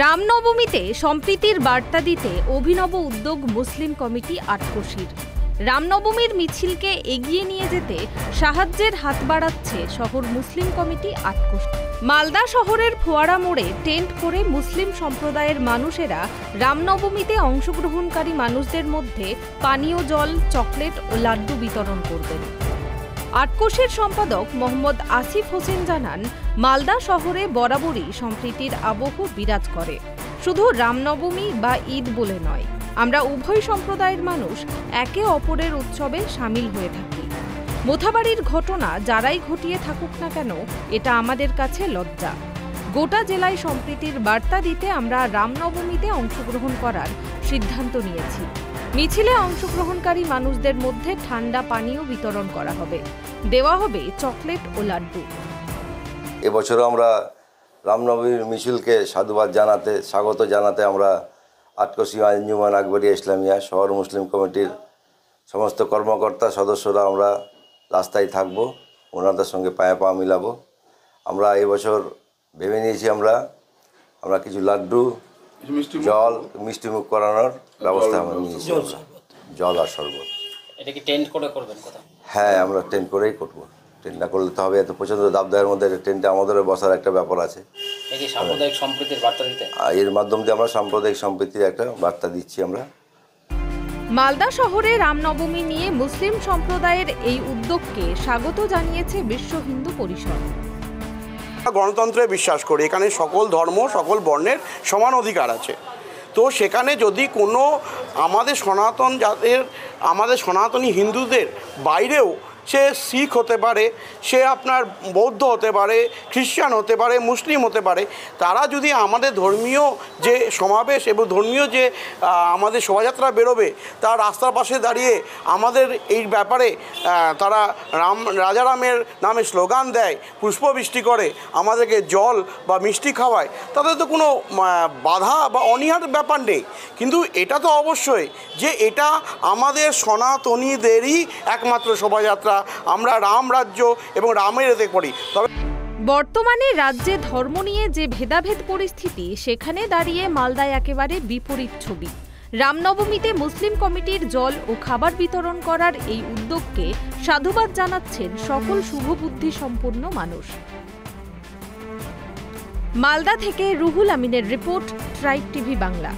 রামনবমীতে সম্প্রীতির বার্তা দিতে অভিনব উদ্যোগ মুসলিম কমিটি আটকোশির। রামনবমীর মিছিলকে এগিয়ে নিয়ে যেতে সাহায্যের হাত বাড়াচ্ছে শহর মুসলিম কমিটি আটকোশি। মালদা শহরের ফোয়ারা মোড়ে টেন্ট করে মুসলিম সম্প্রদায়ের মানুষেরা রামনবমীতে অংশগ্রহণকারী মানুষদের মধ্যে পানীয় জল, চকলেট ও লাড্ডু বিতরণ করবেন। আটকোশির সম্পাদক মোহাম্মদ আসিফ হোসেন জানান, মালদা শহরে বরাবরই সম্প্রীতির আবহ বিরাজ করে। শুধু রামনবমী বা ঈদ বলে নয়, আমরা উভয় সম্প্রদায়ের মানুষ একে অপরের উৎসবে সামিল হয়ে থাকি। মোথাবাড়ির ঘটনা যারাই ঘটিয়ে থাকুক না কেন, এটা আমাদের কাছে লজ্জা। গোটা জেলায় সম্প্রীতির বার্তা দিতে আমরা রামনবমীতে অংশগ্রহণ করার সিদ্ধান্ত নিয়েছি। মিছিলে অংশগ্রহণকারী মানুষদের মধ্যে ঠান্ডা পানীয় বিতরণ করা হবে, দেওয়া হবে চকলেট ও লাড্ডু। এবছর আমরা রামনবমীর মিছিলকে সাধুবাদ জানাতে, স্বাগত জানাতে আমরা আটকোশি আঞ্জুমান আকবরিয়া ইসলামিয়া শহর মুসলিম কমিটির সমস্ত কর্মকর্তা সদস্যরা আমরা রাস্তায় থাকব, ওনাদের সঙ্গে পায়ে পা মিলাবো। আমরা এবছর ভেবে নিয়েছি আমরা কিছু লাড্ডু, জল, মিষ্টিমুখ করানোর ব্যবস্থা আমরা নিয়েছি। জল আর শরবত। এটা কি টেন্ট করে করবেন কোথাও? হ্যাঁ, আমরা টেন্ট করেই করবো। টেন্ট না করলে তো হবে, এত প্রচণ্ড দাবদাহের মধ্যে টেন্টে আমাদেরও বসার একটা ব্যাপার আছে। সাম্প্রদায়িক সম্প্রীতির বার্তা দিতে এর মাধ্যম দিয়ে আমরা সাম্প্রদায়িক সম্প্রীতির একটা বার্তা দিচ্ছি আমরা। মালদা শহরে রামনবমী নিয়ে মুসলিম সম্প্রদায়ের এই উদ্যোগকে স্বাগত জানিয়েছে বিশ্ব হিন্দু পরিষদ। গণতন্ত্রে বিশ্বাস করি, এখানে সকল ধর্ম, সকল বর্ণের সমান অধিকার আছে। তো সেখানে যদি কোনো আমাদের সনাতনী হিন্দুদের বাইরেও সে শিখ হতে পারে, সে আপনার বৌদ্ধ হতে পারে, খ্রিস্টান হতে পারে, মুসলিম হতে পারে, তারা যদি আমাদের ধর্মীয় যে সমাবেশ এবং ধর্মীয় যে আমাদের শোভাযাত্রা বেরোবে, তার রাস্তার পাশে দাঁড়িয়ে আমাদের এই ব্যাপারে তারা রাজারামের নামে স্লোগান দেয়, পুষ্পবৃষ্টি করে, আমাদেরকে জল বা মিষ্টি খাওয়ায়, তাদের তো কোনো বাধা বা অনীহার ব্যাপার নেই। কিন্তু এটা তো অবশ্যই যে এটা আমাদের সনাতনীদেরই একমাত্র শোভাযাত্রা। আমরা রাম রাজ্য এবং রামের এতে করি। তবে বর্তমানে রাজ্যে ধর্ম নিয়ে যে ভেদাভেদ পরিস্থিতি, সেখানে দাঁড়িয়ে মালদায় একেবারে বিপরীত ছবি। রামনবমীতে মুসলিম কমিটির জল ও খাবার বিতরণ করার এই উদ্যোগকে সাধুবাদ জানাচ্ছেন সকল শুভবুদ্ধি সম্পন্ন মানুষ। মালদা থেকে রুহুল আমিনের রিপোর্ট, ট্রাইব টিভি বাংলা।